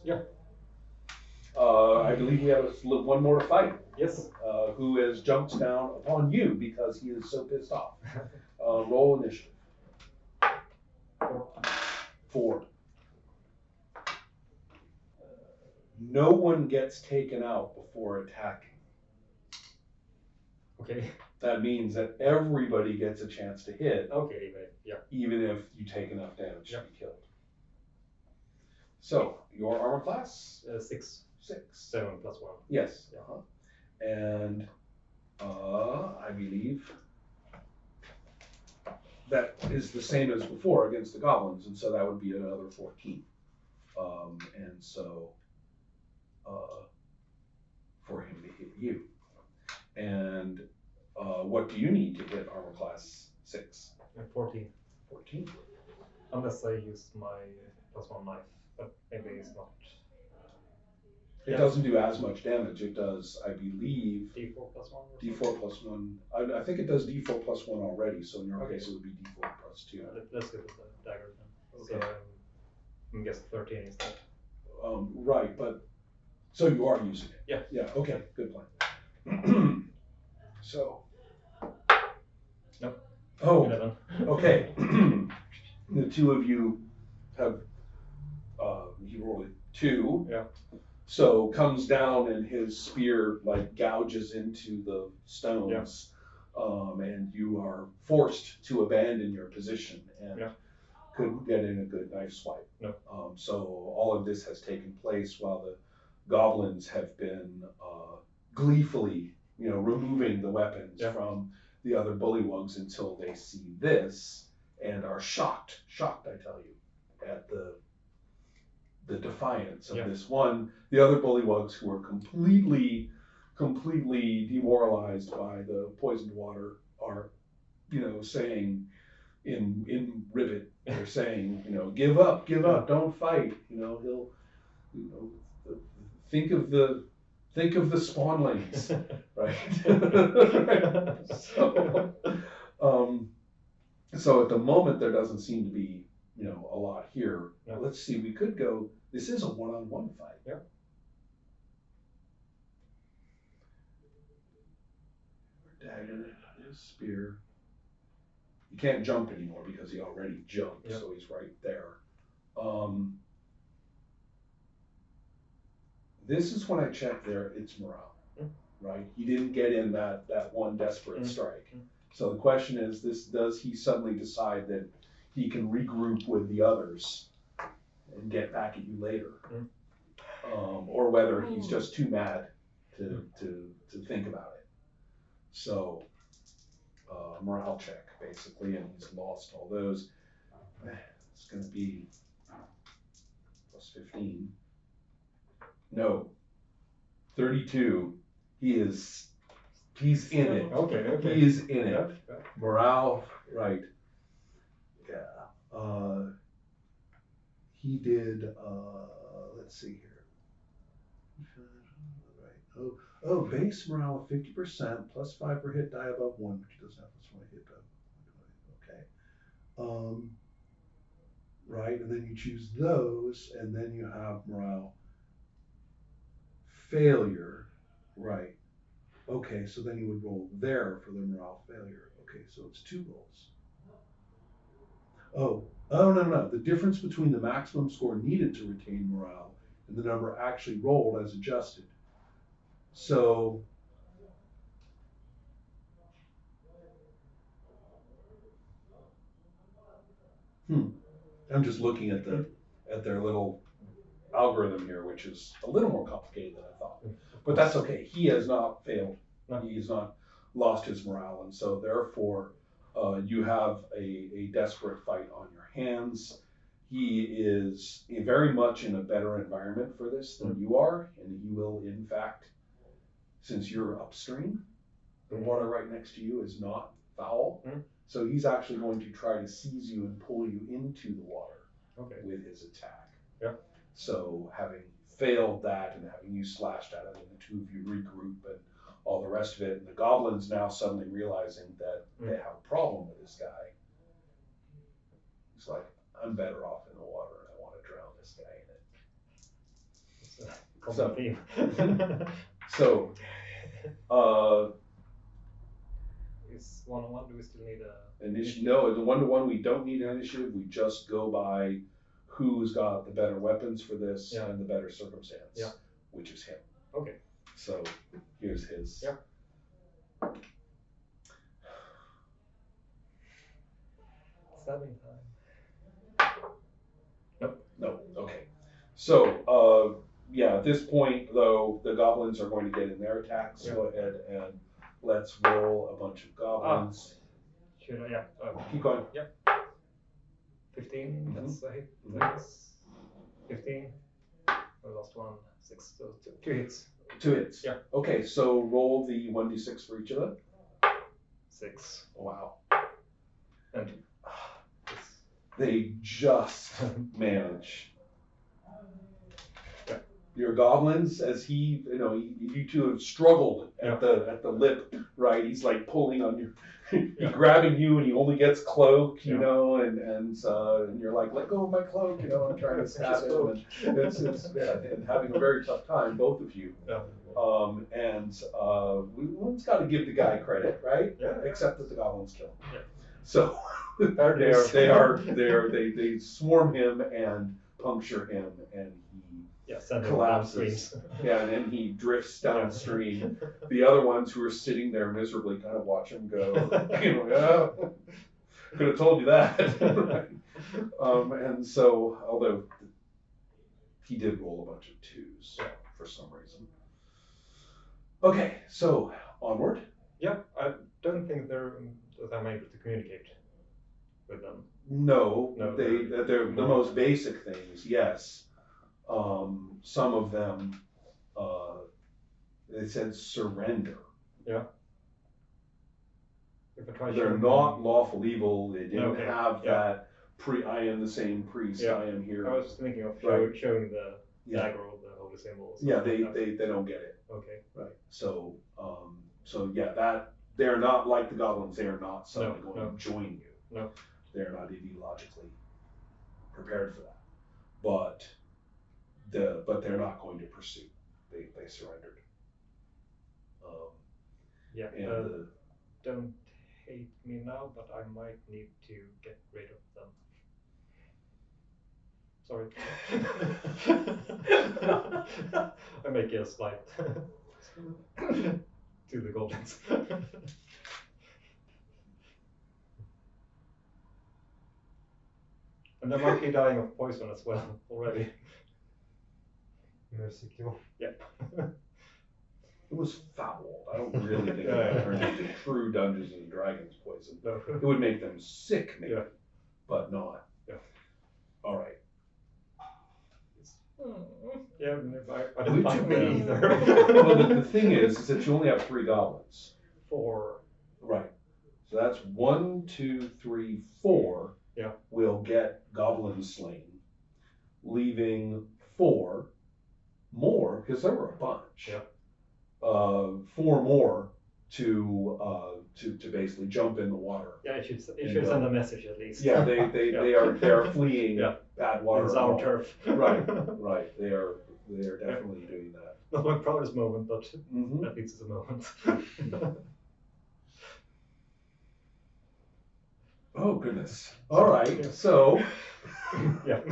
Yeah. I believe we have one more to fight. Yes. Who has jumped down upon you because he is so pissed off. Roll initiative. 4. No one gets taken out before attacking. Okay. That means that everybody gets a chance to hit. Okay, yeah. Even if you take enough damage yeah. to be killed. So, your armor class? 6. 6. 7 plus 1. Yes. Yeah. And I believe that is the same as before against the goblins, and so that would be another 14. And so for him to hit you. And what do you need to hit armor class 6? 14. 14. Unless I use my plus 1 knife, but maybe it's not. It doesn't do as much damage. It does, I believe, D4 plus 1? D4 plus 1. I think it does D4 plus 1 already, so in your case it would be D4 plus 2. Let's go with the dagger then. Okay. So I'm guessing 13 instead. Right, but so you are using it. Yeah. Yeah, okay, good plan. So. Nope. Oh, 11. Okay. The two of you have, he rolled a 2. Yeah. So comes down and his spear like gouges into the stones. And you are forced to abandon your position and couldn't get in a good knife swipe. No. So all of this has taken place while the goblins have been gleefully, removing the weapons from the other bullywugs until they see this and are shocked, I tell you, at the defiance of this one. The other bullywugs who are completely demoralized by the poisoned water are, saying in rivet, they're saying, give up, don't fight. He'll, think of the spawnlings, right? So at the moment there doesn't seem to be, a lot here. No. Let's see, we could go. This is a one-on-one fight. Yeah. Dagger, spear. You can't jump anymore because he already jumped, so he's right there. This is when I check there, it's morale, right? He didn't get in that one desperate strike. So the question is, does he suddenly decide that he can regroup with the others and get back at you later? Or whether he's just too mad to think about it. So morale check, basically, and he's lost all those. It's going to be plus 15. No. 32. He's in it. Okay. He is in it. Morale, right. Yeah. He did, let's see here. Right. Oh, base morale of 50%, plus 5 per hit die above 1, which doesn't have plus 1 hit die. Okay. Right, and then you choose those, and then you have morale failure. Right. Okay, so then you would roll there for the morale failure. Okay, so it's 2 rolls. Oh, no. The difference between the maximum score needed to retain morale and the number actually rolled as adjusted. So I'm just looking at their little algorithm here, which is a little more complicated than I thought. But that's okay. He has not failed. He has not lost his morale, and so therefore you have a desperate fight on your hands. He is very much in a better environment for this than you are, and he will, in fact, since you're upstream, the water right next to you is not foul. So he's actually going to try to seize you and pull you into the water with his attack. Yeah. So having failed that and having you slashed at it, and the two of you regroup and all the rest of it, and the goblins now suddenly realizing that they have a problem with this guy. He's like, I'm better off in the water and I want to drown this guy in it. It's a common theme. So, Is 1-on-1, do we still need a... no, the 1-to-1 we don't need an initiative, we just go by who's got the better weapons for this and the better circumstance, which is him. Okay. So, here's his. Yeah. Stabbing time. No, okay. So, yeah, at this point, though, the goblins are going to get in their attacks. Yeah. Go ahead and let's roll a bunch of goblins. Should I? Yeah. Keep going. Yep. 15, that's a hit. Mhm. That's 15. I lost one. 6, so 2 hits. 2 hits. Yeah. Okay, so roll the 1d6 for each of them. 6. Wow. And They just manage. Yeah. Your goblins, as he, you two have struggled at the lip, right? He's like pulling on you, he's grabbing you, and he only gets cloak, and you're like, let go of my cloak, I'm trying to stab him, and and having a very tough time, both of you. Yeah. One's got to give the guy credit, right? Yeah. Except that the goblins kill him. Yeah. So they swarm him and puncture him, and he collapses. Yeah, and then he drifts downstream. The other ones who are sitting there miserably kind of watch him go. Could have told you that. And so, although he did roll a bunch of 2s for some reason. Okay, so onward. Yeah, I don't think that I'm able to communicate with them. No, they're the most basic things, yes. Some of them, they said surrender. Yeah. If I try They're not lawful evil. They didn't have that I am the same priest, I am here. I was thinking of showing the dagger or the holy symbol. Yeah, they don't get it. Okay. Right. So, that they're not like the goblins. They are not suddenly going to join you. No. They're not ideologically prepared for that. But they're not going to pursue. They surrendered. Don't hate me now, but I might need to get rid of them. Sorry. I make a slight to the goblins. And they might be dying of poison as well already. Merciful. Yep. It was foul. I don't really think it would turn into true Dungeons and Dragons poison. No. It would make them sick, maybe, but not. Yeah. All right. Yeah, I didn't find me either. Well, the thing is that you only have 3 goblins. 4. Right. So that's 1, 2, 3, 4. Yeah. Will get goblins slain, leaving 4 more, because there were a bunch. Yeah. 4 more to basically jump in the water. Yeah, it should send a message at least. Yeah, they are fleeing bad water. It's our turf. Right. They are definitely doing that. Not my proudest moment, but at least it's a moment. Oh goodness. All right. So. Yeah.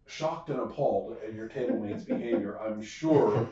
Shocked and appalled at your tablemate's behavior, I'm sure.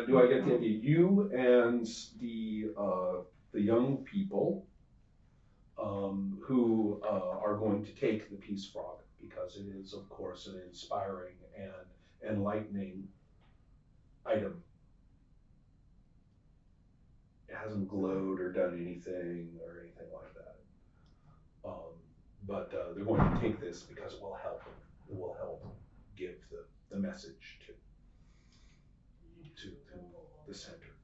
Do I get the idea? You and the young people who are going to take the Peace Frog, because it is, of course, an inspiring and enlightening item. It hasn't glowed or done anything like that. But they're going to take this because it will help. It will help give the message to the center.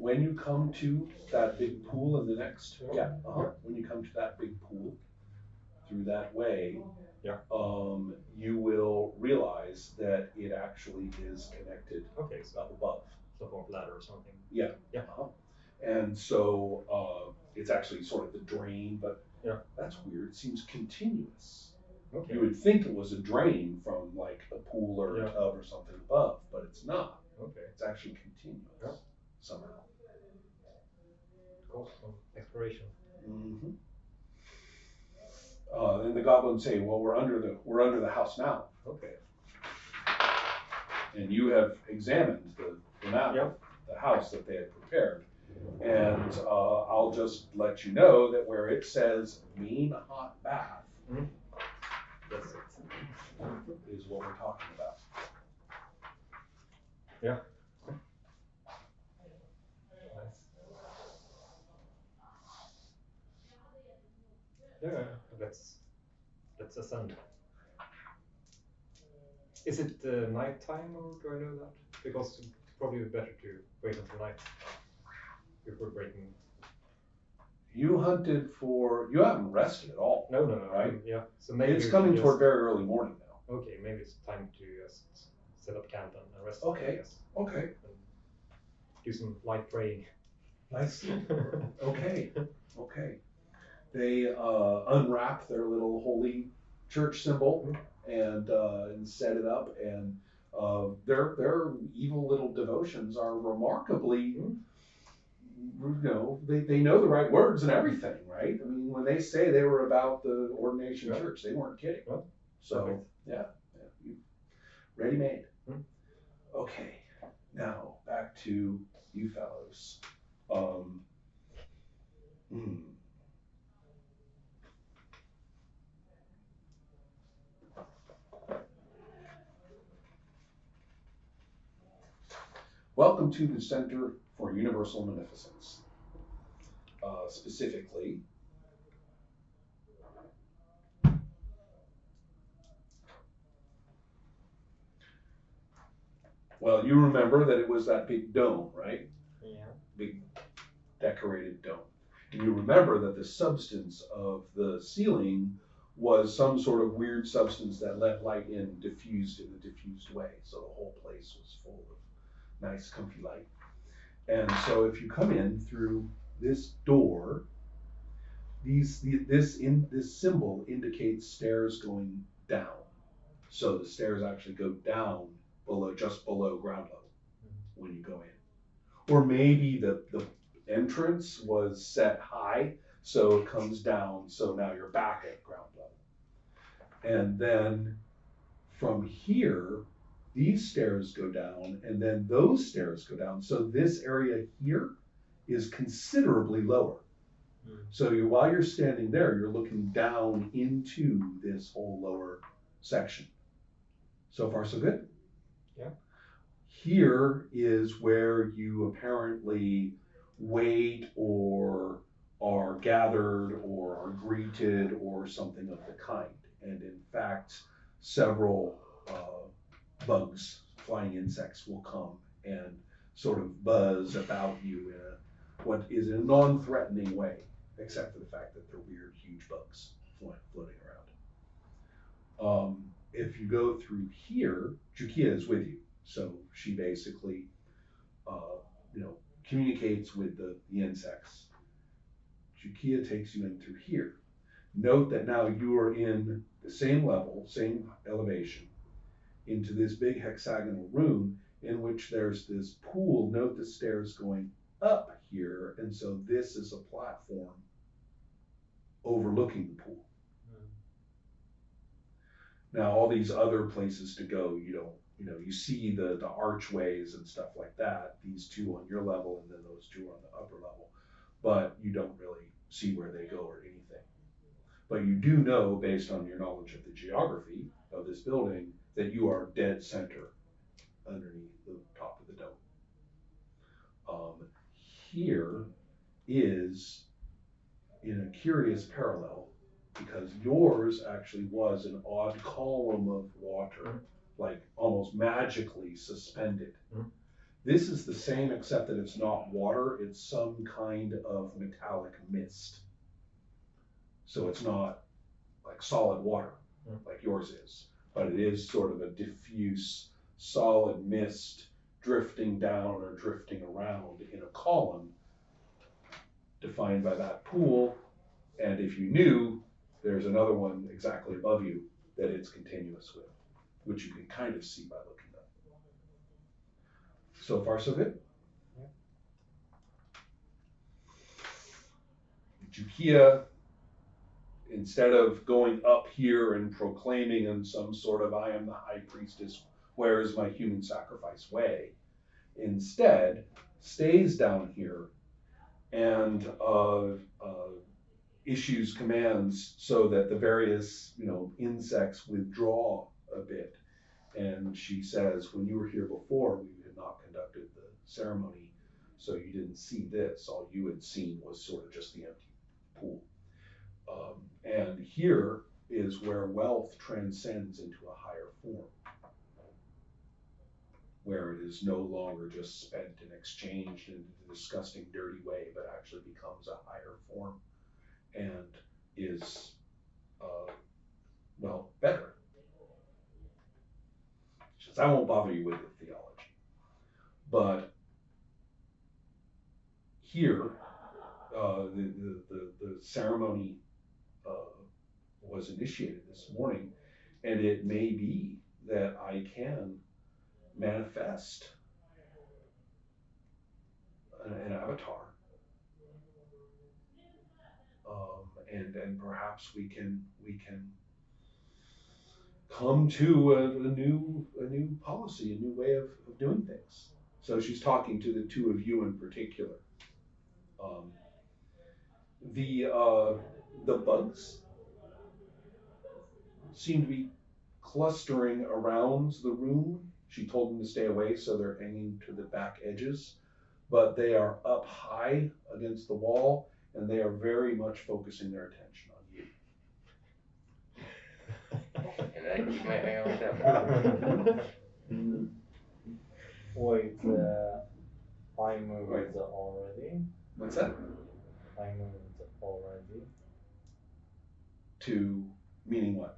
when you come to that big pool in the next, when you come to that big pool through that way, you will realize that it actually is connected up above. Some form of ladder or something. Yeah. And so it's actually sort of the drain, but that's weird. It seems continuous. Okay. You would think it was a drain from like a pool or a tub or something above, but it's not. Okay. It's actually continuous somehow. Cool. Exploration. Mm-hmm. Then the goblins say, "Well, we're under the house now." Okay. And you have examined the map of the house that they had prepared. And I'll just let you know that where it says main hot bath That's it. is what we're talking about. Yeah. Nice. Yeah, let's ascend. Is it nighttime or do I know that? Because it's probably better to wait until night before breaking. You hunted you haven't rested at all. No, right? Yeah. So maybe it's coming toward very early morning now. Okay, maybe it's time to just set up camp and rest. Okay. I guess. Okay. And do some light praying. Nice. Okay. They unwrap their little holy church symbol and set it up, and their evil little devotions are remarkably, they know the right words and everything, right? I mean, when they say they were about the Ordination Church, they weren't kidding. So ready made. Okay, now back to you fellows. Welcome to the Center for Universal Munificence. Specifically, well, you remember that it was that big dome, right? Yeah. Big decorated dome. And you remember that the substance of the ceiling was some sort of weird substance that let light in diffused in a diffused way. So the whole place was full of nice, comfy light. And so if you come in through this door, this symbol indicates stairs going down. So the stairs actually go down just below ground level when you go in. Or maybe the entrance was set high, so it comes down, so now you're back at ground level. And then from here, these stairs go down, and then those stairs go down. So this area here is considerably lower. So while you're standing there, you're looking down into this whole lower section. So far, so good? Yeah. Here is where you apparently wait or are gathered or are greeted or something of the kind. And in fact, several bugs, flying insects will come and sort of buzz about you in what is a non-threatening way, except for the fact that they're weird, huge bugs floating around. If you go through here, Jukia is with you. So she basically, communicates with the insects. Jukia takes you in through here. Note that now you are in the same level, same elevation, into this big hexagonal room in which there's this pool. Note the stairs going up here, and so this is a platform overlooking the pool. Now, all these other places to go, you see the archways and stuff like that, these two on your level and then those two on the upper level, but you don't really see where they go or anything. But you do know, based on your knowledge of the geography of this building, that you are dead center underneath the top of the dome. Here is, in a curious parallel, because yours actually was an odd column of water, like almost magically suspended. This is the same except that it's not water, it's some kind of metallic mist. So it's not like solid water like yours is, but it is sort of a diffuse solid mist drifting down or drifting around in a column defined by that pool. And if you knew, there's another one exactly above you that it's continuous with, which you can kind of see by looking up. So far, so good. Jukia, instead of going up here and proclaiming in some sort of I am the high priestess, where is my human sacrifice way, instead stays down here and issues commands so that the various insects withdraw a bit. And she says, when you were here before, we had not conducted the ceremony, so you didn't see this. All you had seen was sort of just the empty pool. And here is where wealth transcends into a higher form, where it is no longer just spent and exchanged in a disgusting, dirty way, but actually becomes a higher form and is, better. She says, I won't bother you with the theology. But here, the ceremony was initiated this morning, and it may be that I can manifest an avatar, and perhaps we can come to a new policy, a new way of doing things. So she's talking to the two of you in particular. The bugs seem to be clustering around the room. She told them to stay away, so they're hanging to the back edges, but they are up high against the wall, and they are very much focusing their attention on you. And I keep my eye on them. Wait, I moved already. What's that? I moved already. To meaning what?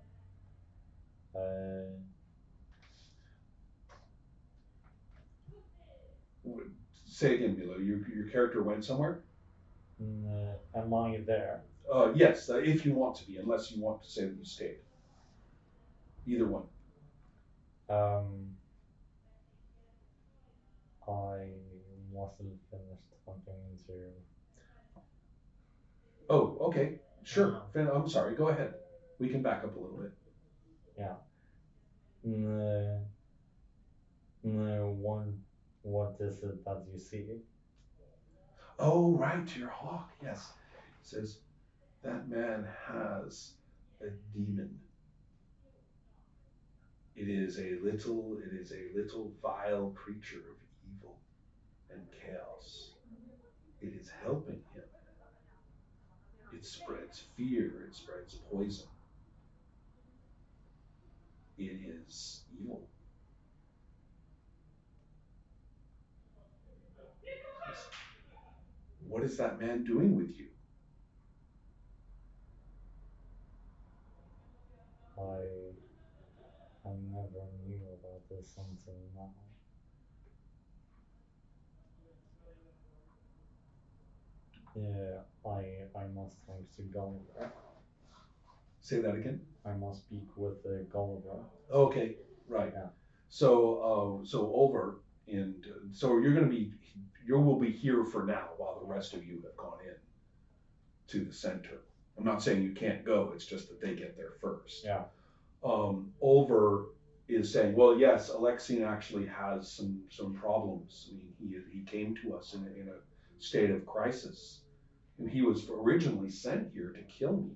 Say again, Milo. Your character went somewhere? Am I there? Yes, if you want to be, unless you want to say that you stayed. Either one. I wasn't finished talking to. Oh, okay, sure. I'm sorry. Go ahead. We can back up a little bit. Yeah. What is it that you see? Oh, right, your hawk. Yes. It says that man has a demon. It is a little vile creature of evil and chaos. It is helping him. It spreads fear, it spreads poison. It is evil. What is that man doing with you? I never knew about this until now. Yeah, I must talk to Gulliver. Say that again? I must speak with Gulliver. Okay, right. Yeah. So over, and so you will be here for now while the rest of you have gone in to the center. I'm not saying you can't go, it's just that they get there first. Yeah. Over is saying, well, yes, Alexine actually has some problems. I mean, he came to us in a state of crisis. And he was originally sent here to kill me,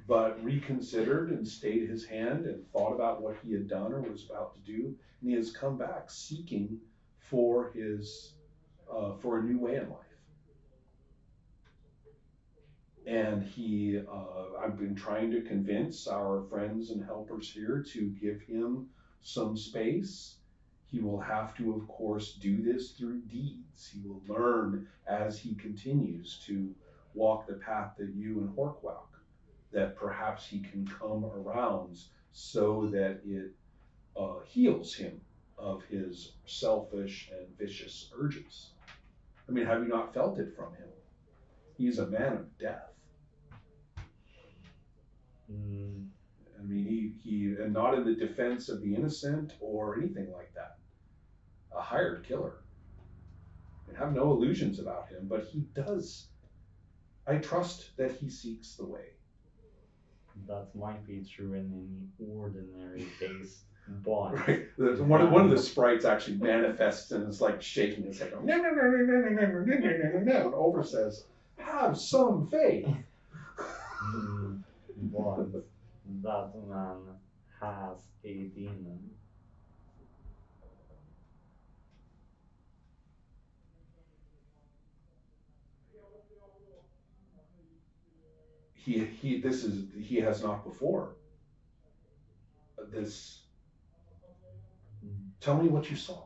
but reconsidered and stayed his hand and thought about what he had done or was about to do, and he has come back seeking for for a new way in life. And I've been trying to convince our friends and helpers here to give him some space. He will have to, of course, do this through deeds. He will learn as he continues to walk the path that you and Hork walk, that perhaps he can come around so that it heals him of his selfish and vicious urges. I mean, have you not felt it from him? He's a man of death. I mean, he and not in the defense of the innocent or anything like that. A hired killer. I have no illusions about him, but he does. I trust that he seeks the way. That might be true in any ordinary case, but Right. One of the sprites actually manifests and is like shaking his head. No, no, no, no, no, no, no, no, no, no, no, no. And Over says, "Have some faith." but that man has a demon. He has not before. This. Tell me what you saw.